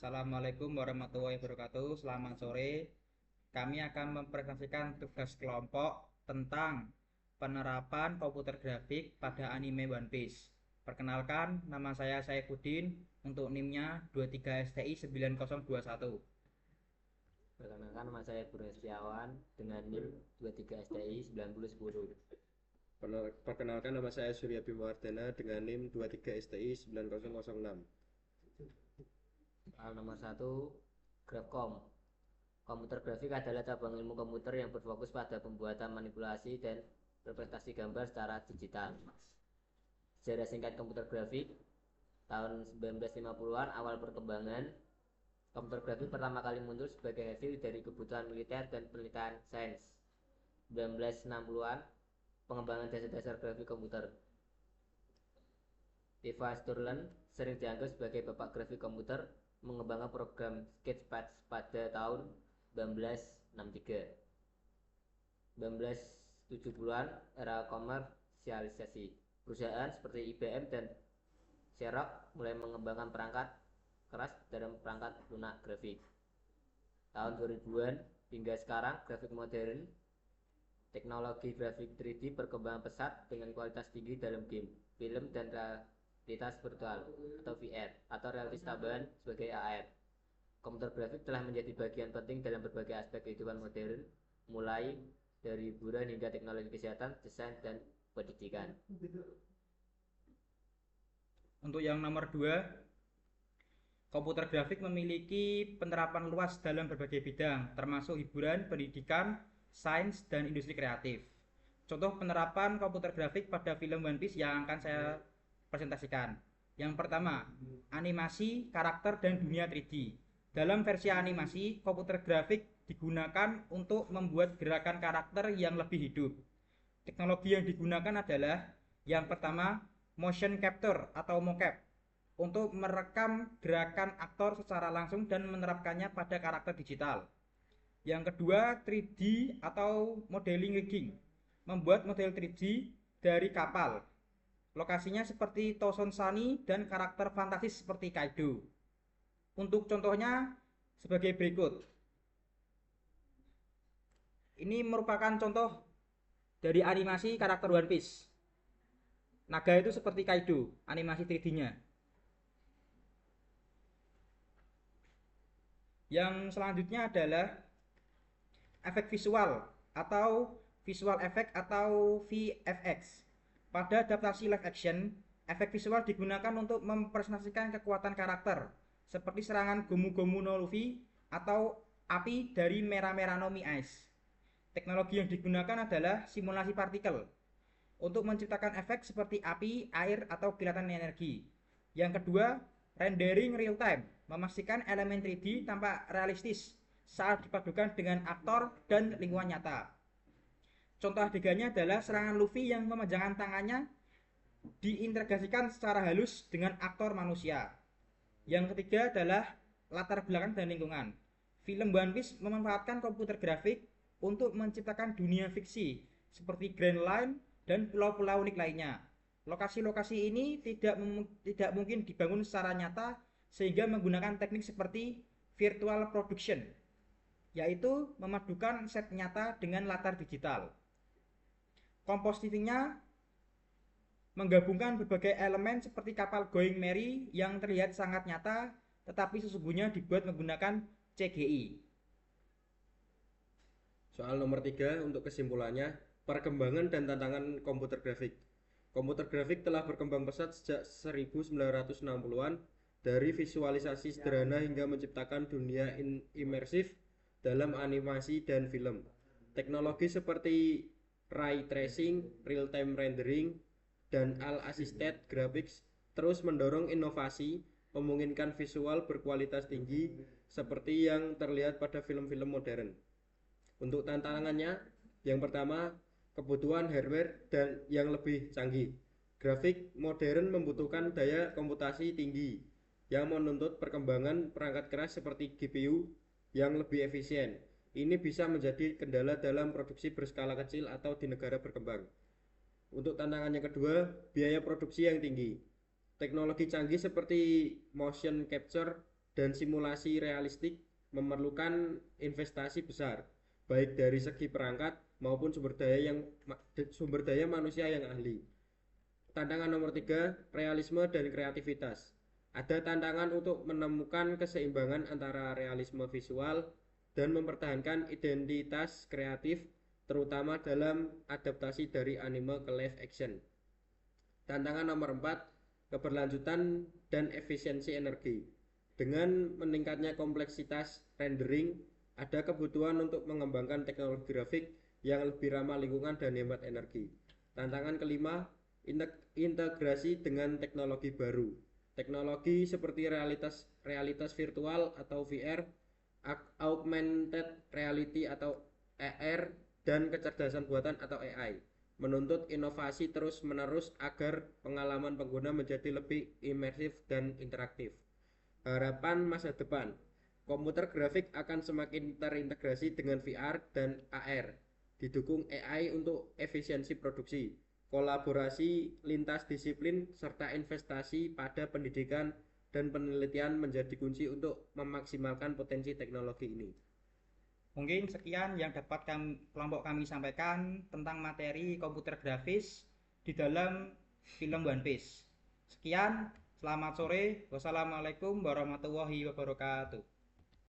Assalamualaikum warahmatullahi wabarakatuh. Selamat sore. Kami akan mempresentasikan tugas kelompok tentang penerapan komputer grafik pada anime One Piece. Perkenalkan, nama saya Saifuddin untuk NIM-nya 23STI 9021. Perkenalkan, nama saya Bro Setiawan dengan NIM 23STI 9010. Perkenalkan, nama saya Surya Bimawardana dengan NIM 23STI 9006. Soal nomor 1, Grafcom. Komputer grafik adalah cabang ilmu komputer yang berfokus pada pembuatan manipulasi dan representasi gambar secara digital. Sejarah singkat komputer grafik. Tahun 1950-an awal perkembangan komputer grafik pertama kali muncul sebagai hasil dari kebutuhan militer dan penelitian sains. 1960-an pengembangan dasar-dasar grafik komputer. Ivan Sturluson sering dianggap sebagai bapak grafik komputer, mengembangkan program Sketchpad pada tahun 1963. 1970-an era komersialisasi. Perusahaan seperti IBM dan Xerox mulai mengembangkan perangkat keras dalam perangkat lunak grafik. Tahun 2000-an hingga sekarang grafik modern, teknologi grafik 3D berkembang pesat dengan kualitas tinggi dalam game, film, dan realitas virtual atau VR atau realitas tambahan sebagai AR. Komputer grafik telah menjadi bagian penting dalam berbagai aspek kehidupan modern, mulai dari hiburan hingga teknologi kesehatan, desain, dan pendidikan. Untuk yang nomor 2, komputer grafik memiliki penerapan luas dalam berbagai bidang, termasuk hiburan, pendidikan, sains, dan industri kreatif. Contoh penerapan komputer grafik pada film One Piece yang akan saya presentasikan. Yang pertama, animasi, karakter, dan dunia 3D. Dalam versi animasi, komputer grafik digunakan untuk membuat gerakan karakter yang lebih hidup. Teknologi yang digunakan adalah yang pertama, motion capture atau mocap untuk merekam gerakan aktor secara langsung dan menerapkannya pada karakter digital. Yang kedua, 3D atau modeling rigging, membuat model 3D dari kapal. Lokasinya seperti Toson Sunny dan karakter fantasis seperti Kaido. Untuk contohnya sebagai berikut. Ini merupakan contoh dari animasi karakter One Piece. Naga itu seperti Kaido, animasi 3D-nya. Yang selanjutnya adalah efek visual atau visual effect atau VFX. Pada adaptasi live action, efek visual digunakan untuk mempresentasikan kekuatan karakter, seperti serangan Gomu Gomu no Luffy atau api dari Mera Mera no Mi Ice. Teknologi yang digunakan adalah simulasi partikel untuk menciptakan efek seperti api, air, atau kilatan energi. Yang kedua, rendering real time, memastikan elemen 3D tampak realistis saat dipadukan dengan aktor dan lingkungan nyata. Contoh adegannya adalah serangan Luffy yang memanjangkan tangannya diintegrasikan secara halus dengan aktor manusia. Yang ketiga adalah latar belakang dan lingkungan. Film One Piece memanfaatkan komputer grafik untuk menciptakan dunia fiksi seperti Grand Line dan pulau-pulau unik lainnya. Lokasi-lokasi ini tidak mungkin dibangun secara nyata sehingga menggunakan teknik seperti virtual production, yaitu memadukan set nyata dengan latar digital. Compositingnya menggabungkan berbagai elemen seperti kapal Going Merry yang terlihat sangat nyata tetapi sesungguhnya dibuat menggunakan CGI. Soal nomor 3 untuk kesimpulannya, perkembangan dan tantangan komputer grafik. Komputer grafik telah berkembang pesat sejak 1960-an, dari visualisasi sederhana hingga menciptakan dunia imersif dalam animasi dan film. Teknologi seperti ray tracing, real-time rendering, dan all-assisted graphics terus mendorong inovasi, memungkinkan visual berkualitas tinggi seperti yang terlihat pada film-film modern. Untuk tantangannya, yang pertama, kebutuhan hardware dan yang lebih canggih. Grafik modern membutuhkan daya komputasi tinggi yang menuntut perkembangan perangkat keras seperti GPU yang lebih efisien. Ini bisa menjadi kendala dalam produksi berskala kecil atau di negara berkembang. Untuk tantangan yang kedua, biaya produksi yang tinggi. Teknologi canggih seperti motion capture dan simulasi realistik memerlukan investasi besar, baik dari segi perangkat maupun sumber daya manusia yang ahli. Tantangan nomor 3, realisme dan kreativitas. Ada tantangan untuk menemukan keseimbangan antara realisme visual dan mempertahankan identitas kreatif, terutama dalam adaptasi dari anime ke live action. Tantangan nomor 4, keberlanjutan dan efisiensi energi. Dengan meningkatnya kompleksitas rendering, ada kebutuhan untuk mengembangkan teknologi grafik yang lebih ramah lingkungan dan hemat energi. Tantangan kelima, integrasi dengan teknologi baru. Teknologi seperti realitas virtual atau VR, augmented reality atau AR, dan kecerdasan buatan atau AI menuntut inovasi terus-menerus agar pengalaman pengguna menjadi lebih imersif dan interaktif. Harapan masa depan, komputer grafik akan semakin terintegrasi dengan VR dan AR, didukung AI untuk efisiensi produksi, kolaborasi lintas disiplin, serta investasi pada pendidikan dan penelitian menjadi kunci untuk memaksimalkan potensi teknologi ini. Mungkin sekian yang dapat kelompok kami sampaikan tentang materi komputer grafis di dalam film One Piece. Sekian, selamat sore. Wassalamualaikum warahmatullahi wabarakatuh.